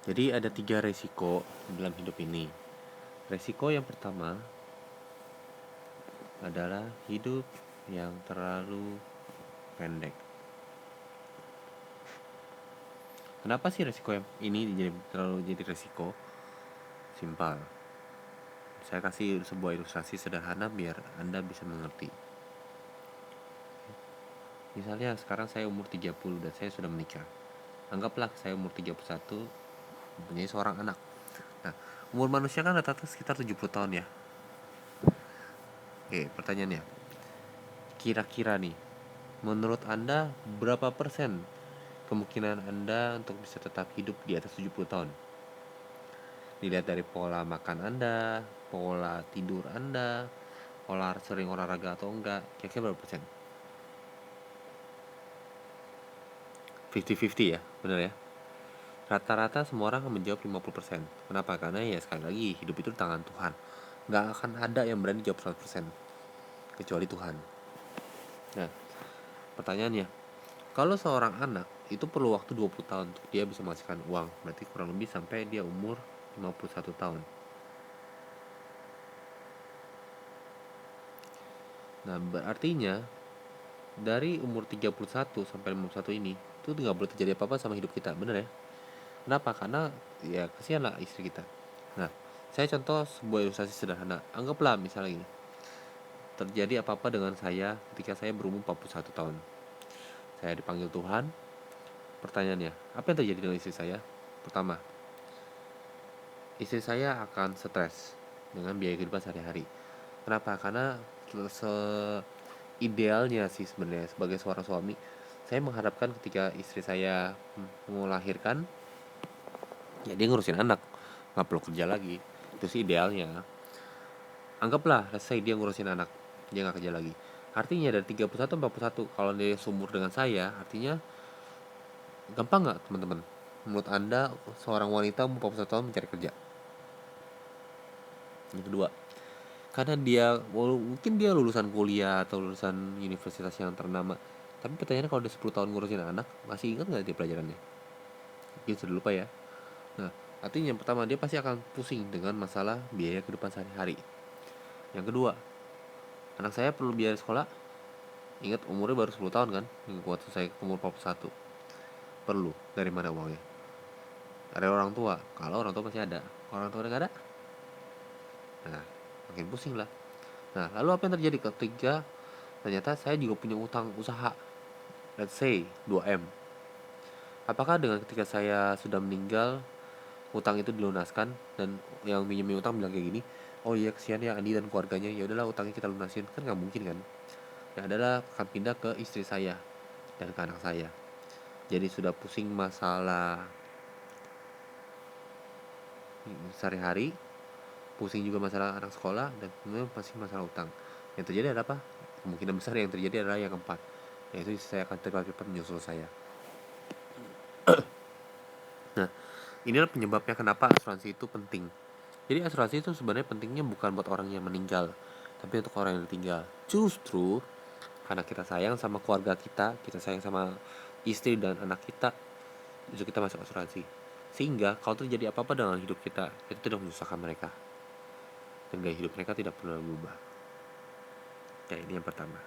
Jadi ada 3 resiko dalam hidup ini. Resiko yang pertama adalah hidup yang terlalu pendek. Kenapa sih resiko yang ini terlalu jadi resiko? Simpel. Saya kasih sebuah ilustrasi sederhana biar Anda bisa mengerti. Misalnya sekarang saya umur 30 dan saya sudah menikah. Anggaplah saya umur 31 mempunyai seorang anak. Nah, umur manusia kan rata-rata sekitar 70 tahun ya. Oke, pertanyaannya. Kira-kira nih, menurut Anda berapa persen kemungkinan Anda untuk bisa tetap hidup di atas 70 tahun? Dilihat dari pola makan Anda, pola tidur Anda, pola sering olahraga atau enggak, kira-kira berapa persen? 50-50 ya, benar ya? Rata-rata semua orang akan menjawab 50%. Kenapa? Karena ya sekali lagi, hidup itu di tangan Tuhan. Nggak akan ada yang berani jawab 100%, kecuali Tuhan. Nah, pertanyaannya, kalau seorang anak itu perlu waktu 20 tahun untuk dia bisa menghasilkan uang, berarti kurang lebih sampai dia umur 51 tahun. Nah, berartinya dari umur 31 sampai 51 ini itu nggak boleh terjadi apa-apa sama hidup kita, bener ya? Kenapa? Karena ya kasihan lah istri kita. Nah, saya contoh sebuah ilustrasi sederhana. Anggaplah misalnya ini, terjadi apa-apa dengan saya ketika saya berumur 41 tahun. Saya dipanggil Tuhan. Pertanyaannya, apa yang terjadi dengan istri saya? Pertama, istri saya akan stres dengan biaya kehidupan sehari-hari. Kenapa? Karena idealnya sih sebenarnya sebagai seorang suami, saya mengharapkan ketika istri saya melahirkan, ya dia ngurusin anak, nggak perlu kerja lagi. Itu sih idealnya. Anggaplah, selesai dia ngurusin anak, dia nggak kerja lagi. Artinya dari 31 41, kalau dia sumur dengan saya, artinya gampang nggak teman-teman? Menurut Anda, seorang wanita umur 41 tahun mencari kerja? Yang kedua, karena dia mungkin dia lulusan kuliah atau lulusan universitas yang ternama, tapi pertanyaannya kalau udah 10 tahun ngurusin anak, masih ingat nggak dia pelajarannya? Mungkin sudah lupa ya. Nah, artinya yang pertama, dia pasti akan pusing dengan masalah biaya kehidupan sehari-hari. Yang kedua, anak saya perlu biaya sekolah. Ingat umurnya baru 10 tahun kan, waktu saya umur 41. Perlu, dari mana uangnya? Dari orang tua. Kalau orang tua masih ada, orang tua udah nggak ada, nah makin pusing lah. Nah, lalu apa yang terjadi ketika ternyata saya juga punya utang usaha, let's say 2M. Apakah dengan ketika saya sudah meninggal, utang itu dilunaskan dan yang minjemin utang bilang kayak gini, oh iya kesian ya Andi dan keluarganya, ya udahlah utangnya kita lunasin? Kan nggak mungkin kan. Ya adalah akan pindah ke istri saya dan ke anak saya. Jadi sudah pusing masalah sehari-hari, pusing juga masalah anak sekolah, dan kemudian pasti masalah utang. Yang terjadi adalah apa? Kemungkinan besar yang terjadi adalah yang keempat, yaitu saya akan cepat menyusul saya. Nah, inilah penyebabnya kenapa asuransi itu penting. Jadi asuransi itu sebenarnya pentingnya bukan buat orang yang meninggal, tapi untuk orang yang ditinggal. Justru karena kita sayang sama keluarga kita, kita sayang sama istri dan anak kita, justru kita masuk asuransi. Sehingga kalau terjadi apa-apa dengan hidup kita, itu tidak menyusahkan mereka. Dan gaya hidup mereka tidak pernah berubah. Ya, ini yang pertama.